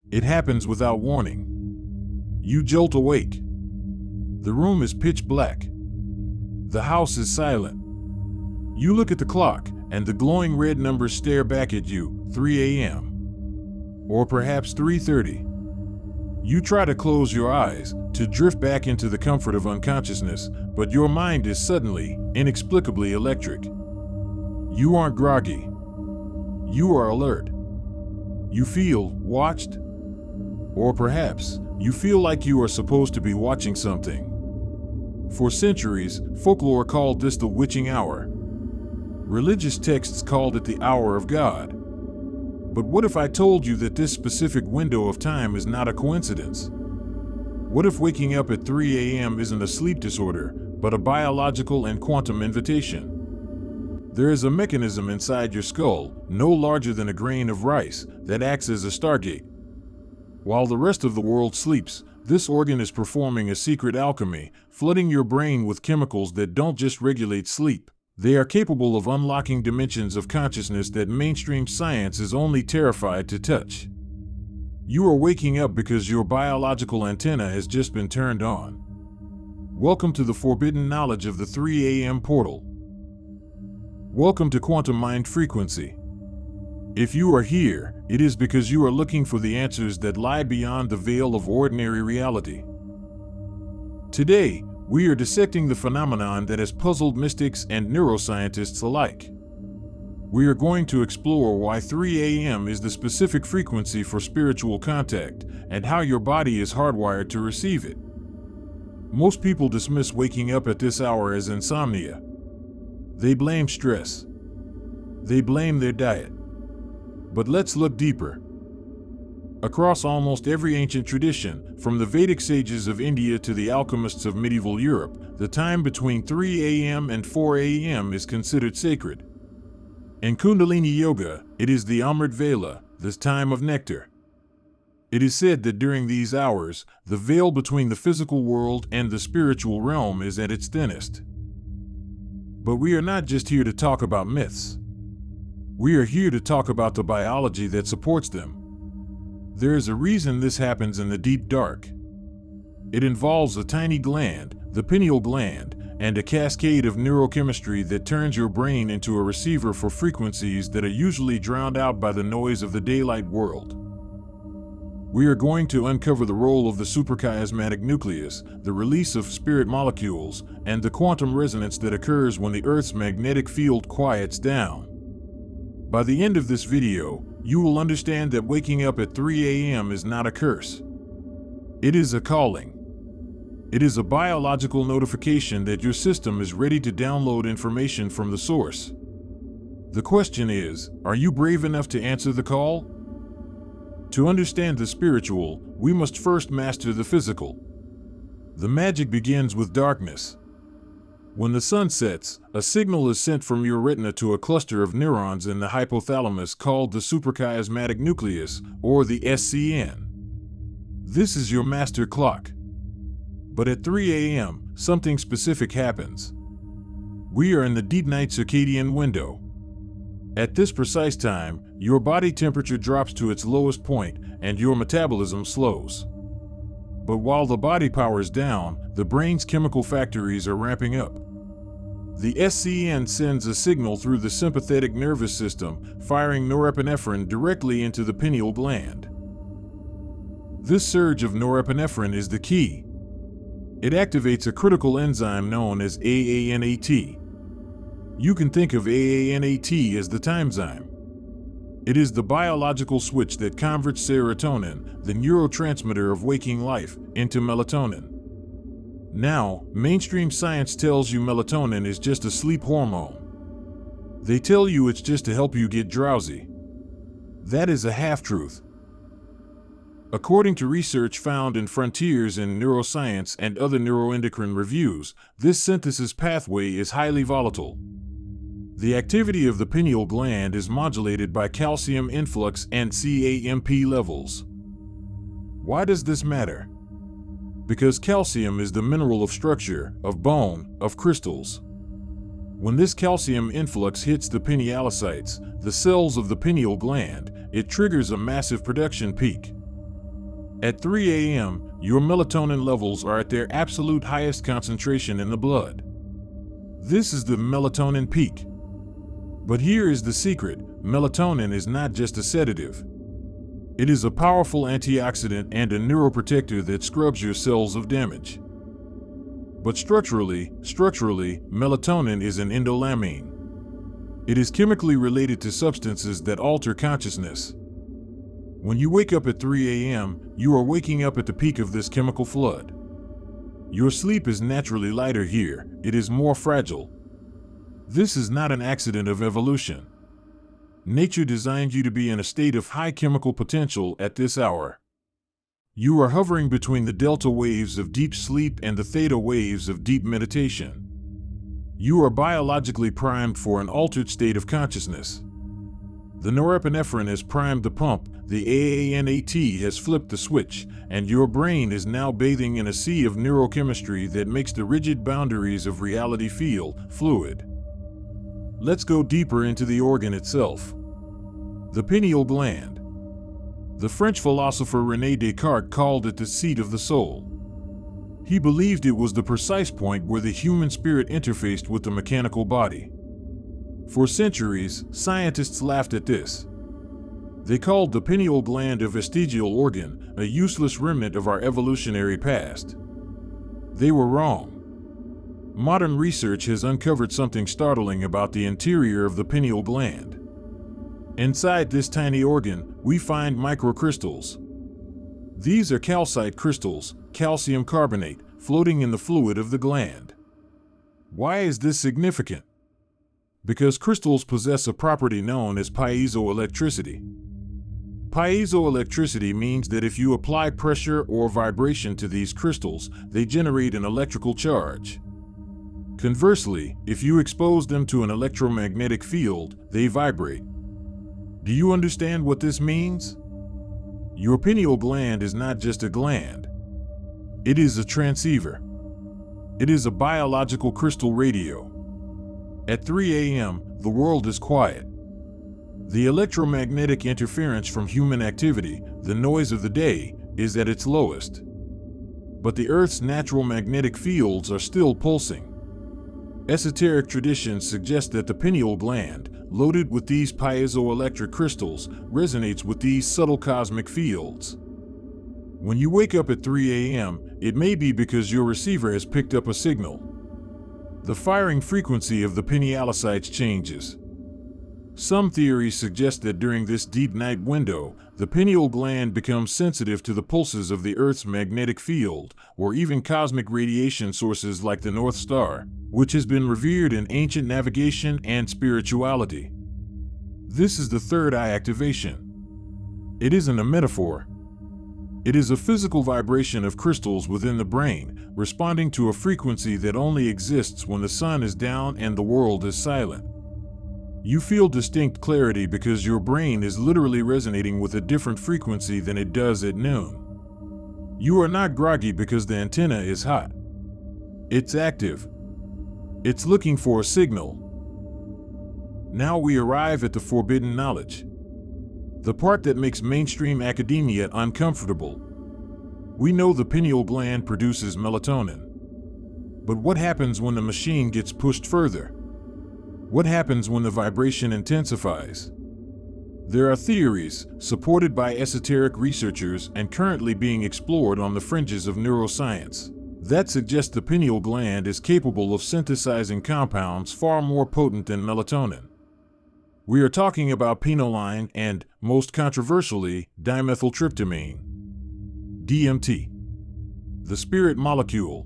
It happens without warning. You jolt awake. The room is pitch black. The house is silent. You look at the clock, and the glowing red numbers stare back at you, 3 a.m. Or perhaps 3:30. You try to close your eyes, to drift back into the comfort of unconsciousness, but your mind is suddenly, inexplicably electric. You aren't groggy. You are alert. You feel watched. Or perhaps, you feel like you are supposed to be watching something. For centuries, folklore called this the witching hour. Religious texts called it the hour of God. But what if I told you that this specific window of time is not a coincidence? What if waking up at 3 a.m. isn't a sleep disorder, but a biological and quantum invitation? There is a mechanism inside your skull, no larger than a grain of rice, that acts as a stargate. While the rest of the world sleeps, this organ is performing a secret alchemy, flooding your brain with chemicals that don't just regulate sleep. They are capable of unlocking dimensions of consciousness that mainstream science is only terrified to touch. You are waking up because your biological antenna has just been turned on. Welcome to the forbidden knowledge of the 3 a.m. portal. Welcome to quantum mind frequency. If you are here, it is because you are looking for the answers that lie beyond the veil of ordinary reality. Today, we are dissecting the phenomenon that has puzzled mystics and neuroscientists alike. We are going to explore why 3 a.m. is the specific frequency for spiritual contact and how your body is hardwired to receive it. Most people dismiss waking up at this hour as insomnia. They blame stress. They blame their diet. But let's look deeper. Across almost every ancient tradition, from the Vedic sages of India to the alchemists of medieval Europe, the time between 3 a.m. and 4 a.m. is considered sacred. In Kundalini Yoga, it is the Amrit Vela, the time of nectar. It is said that during these hours, the veil between the physical world and the spiritual realm is at its thinnest. But we are not just here to talk about myths. We are here to talk about the biology that supports them. There is a reason this happens in the deep dark. It involves a tiny gland, the pineal gland, and a cascade of neurochemistry that turns your brain into a receiver for frequencies that are usually drowned out by the noise of the daylight world. We are going to uncover the role of the suprachiasmatic nucleus, the release of spirit molecules, and the quantum resonance that occurs when the Earth's magnetic field quiets down. By the end of this video, you will understand that waking up at 3 a.m. is not a curse. It is a calling. It is a biological notification that your system is ready to download information from the source. The question is, are you brave enough to answer the call? To understand the spiritual, we must first master the physical. The magic begins with darkness. When the sun sets, a signal is sent from your retina to a cluster of neurons in the hypothalamus called the suprachiasmatic nucleus, or the SCN. This is your master clock. But at 3 a.m., something specific happens. We are in the deep night circadian window. At this precise time, your body temperature drops to its lowest point, and your metabolism slows. But while the body powers down, the brain's chemical factories are ramping up. The SCN sends a signal through the sympathetic nervous system, firing norepinephrine directly into the pineal gland. This surge of norepinephrine is the key. It activates a critical enzyme known as AANAT. You can think of AANAT as the timezyme. It is the biological switch that converts serotonin, the neurotransmitter of waking life, into melatonin. Now, mainstream science tells you melatonin is just a sleep hormone. They tell you it's just to help you get drowsy. That is a half-truth. According to research found in Frontiers in Neuroscience and other neuroendocrine reviews, this synthesis pathway is highly volatile. The activity of the pineal gland is modulated by calcium influx and CAMP levels. Why does this matter? Because calcium is the mineral of structure, of bone, of crystals. When this calcium influx hits the pinealocytes, the cells of the pineal gland, it triggers a massive production peak. At 3 a.m., your melatonin levels are at their absolute highest concentration in the blood. This is the melatonin peak. But here is the secret: melatonin is not just a sedative. It is a powerful antioxidant and a neuroprotector that scrubs your cells of damage. But structurally, melatonin is an indolamine. It is chemically related to substances that alter consciousness. When you wake up at 3 a.m., you are waking up at the peak of this chemical flood. Your sleep is naturally lighter here, it is more fragile. This is not an accident of evolution. Nature designed you to be in a state of high chemical potential at this hour. You are hovering between the delta waves of deep sleep and the theta waves of deep meditation. You are biologically primed for an altered state of consciousness. The norepinephrine has primed the pump, the AANAT has flipped the switch, and your brain is now bathing in a sea of neurochemistry that makes the rigid boundaries of reality feel fluid. Let's go deeper into the organ itself. The pineal gland. The French philosopher René Descartes called it the seat of the soul. He believed it was the precise point where the human spirit interfaced with the mechanical body. For centuries, scientists laughed at this. They called the pineal gland a vestigial organ, a useless remnant of our evolutionary past. They were wrong. Modern research has uncovered something startling about the interior of the pineal gland. Inside this tiny organ, we find microcrystals. These are calcite crystals, calcium carbonate, floating in the fluid of the gland. Why is this significant? Because crystals possess a property known as piezoelectricity. Piezoelectricity means that if you apply pressure or vibration to these crystals, they generate an electrical charge. Conversely, if you expose them to an electromagnetic field, they vibrate. Do you understand what this means? Your pineal gland is not just a gland. It is a transceiver. It is a biological crystal radio. At 3 a.m., the world is quiet. The electromagnetic interference from human activity, the noise of the day, is at its lowest. But the Earth's natural magnetic fields are still pulsing. Esoteric traditions suggest that the pineal gland, loaded with these piezoelectric crystals, resonates with these subtle cosmic fields. When you wake up at 3 a.m., it may be because your receiver has picked up a signal. The firing frequency of the pinealocytes changes. Some theories suggest that during this deep night window, the pineal gland becomes sensitive to the pulses of the Earth's magnetic field, or even cosmic radiation sources like the North Star, which has been revered in ancient navigation and spirituality. This is the third eye activation. It isn't a metaphor. It is a physical vibration of crystals within the brain, responding to a frequency that only exists when the sun is down and the world is silent. You feel distinct clarity because your brain is literally resonating with a different frequency than it does at noon. You are not groggy because the antenna is hot. It's active. It's looking for a signal. Now we arrive at the forbidden knowledge. The part that makes mainstream academia uncomfortable. We know the pineal gland produces melatonin. But what happens when the machine gets pushed further? What happens when the vibration intensifies? There are theories, supported by esoteric researchers and currently being explored on the fringes of neuroscience, that suggest the pineal gland is capable of synthesizing compounds far more potent than melatonin. We are talking about pinoline and, most controversially, dimethyltryptamine, DMT, the spirit molecule.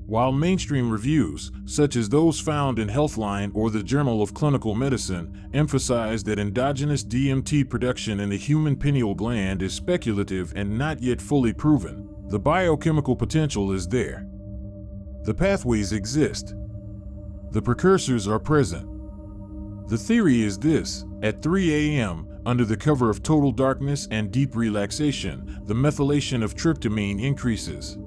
While mainstream reviews, such as those found in Healthline or the Journal of Clinical Medicine, emphasize that endogenous DMT production in the human pineal gland is speculative and not yet fully proven, the biochemical potential is there. The pathways exist. The precursors are present. The theory is this: at 3 a.m., under the cover of total darkness and deep relaxation, the methylation of tryptamine increases.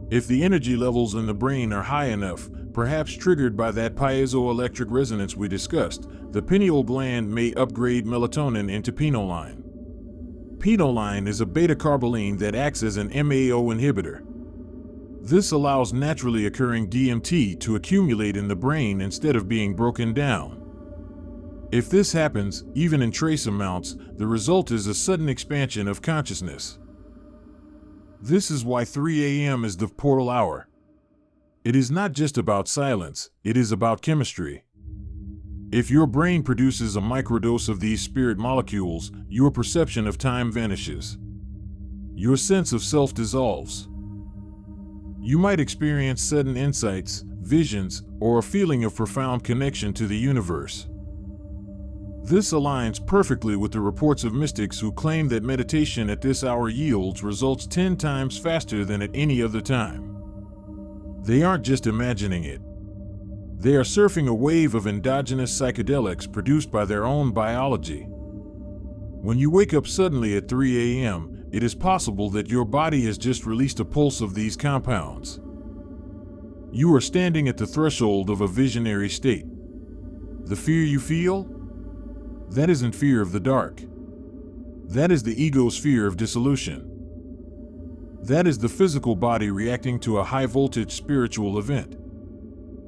If the energy levels in the brain are high enough, perhaps triggered by that piezoelectric resonance we discussed, the pineal gland may upgrade melatonin into pinoline. Pineal is a beta-carboline that acts as an MAO inhibitor. This allows naturally occurring DMT to accumulate in the brain instead of being broken down. If this happens, even in trace amounts, the result is a sudden expansion of consciousness. This is why 3 a.m. is the portal hour. It is not just about silence, it is about chemistry. If your brain produces a microdose of these spirit molecules, your perception of time vanishes. Your sense of self dissolves. You might experience sudden insights, visions, or a feeling of profound connection to the universe. This aligns perfectly with the reports of mystics who claim that meditation at this hour yields results 10 times faster than at any other time. They aren't just imagining it. They are surfing a wave of endogenous psychedelics produced by their own biology. When you wake up suddenly at 3 a.m., it is possible that your body has just released a pulse of these compounds. You are standing at the threshold of a visionary state. The fear you feel? That isn't fear of the dark. That is the ego's fear of dissolution. That is the physical body reacting to a high-voltage spiritual event.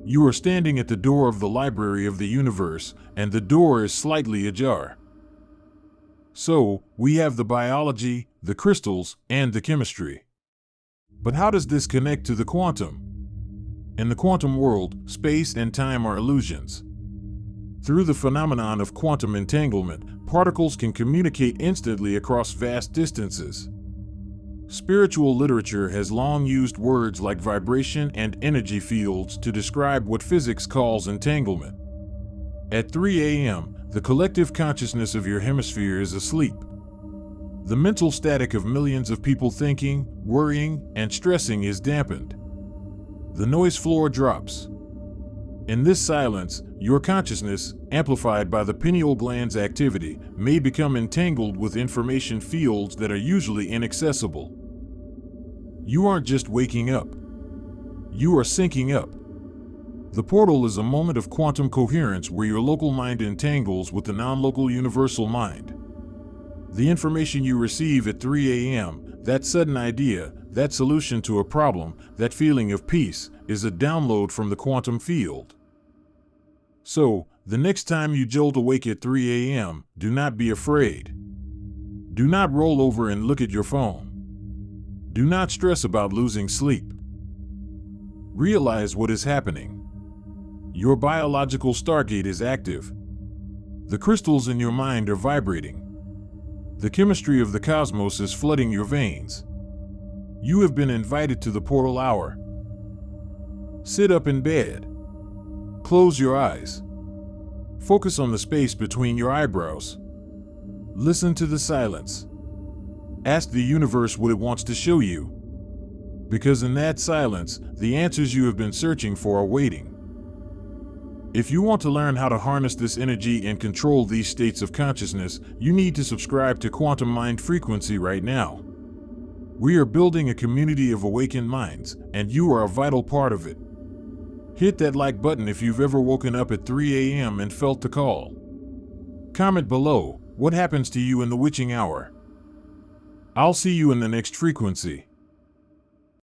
You are standing at the door of the library of the universe, and the door is slightly ajar. So, we have the biology, the crystals, and the chemistry. But how does this connect to the quantum? In the quantum world, space and time are illusions. Through the phenomenon of quantum entanglement, particles can communicate instantly across vast distances. Spiritual literature has long used words like vibration and energy fields to describe what physics calls entanglement. At 3 a.m., the collective consciousness of your hemisphere is asleep. The mental static of millions of people thinking, worrying, and stressing is dampened. The noise floor drops. In this silence, your consciousness, amplified by the pineal gland's activity, may become entangled with information fields that are usually inaccessible. You aren't just waking up. You are syncing up. The portal is a moment of quantum coherence where your local mind entangles with the non-local universal mind. The information you receive at 3 a.m., that sudden idea, that solution to a problem, that feeling of peace, is a download from the quantum field. So, the next time you jolt awake at 3 a.m., do not be afraid. Do not roll over and look at your phone. Do not stress about losing sleep. Realize what is happening. Your biological stargate is active. The crystals in your mind are vibrating. The chemistry of the cosmos is flooding your veins. You have been invited to the portal hour. Sit up in bed. Close your eyes. Focus on the space between your eyebrows. Listen to the silence. Ask the universe what it wants to show you. Because in that silence, the answers you have been searching for are waiting. If you want to learn how to harness this energy and control these states of consciousness, you need to subscribe to Quantum Mind Frequency right now. We are building a community of awakened minds, and you are a vital part of it. Hit that like button if you've ever woken up at 3 a.m. and felt the call. Comment below, what happens to you in the witching hour? I'll see you in the next frequency.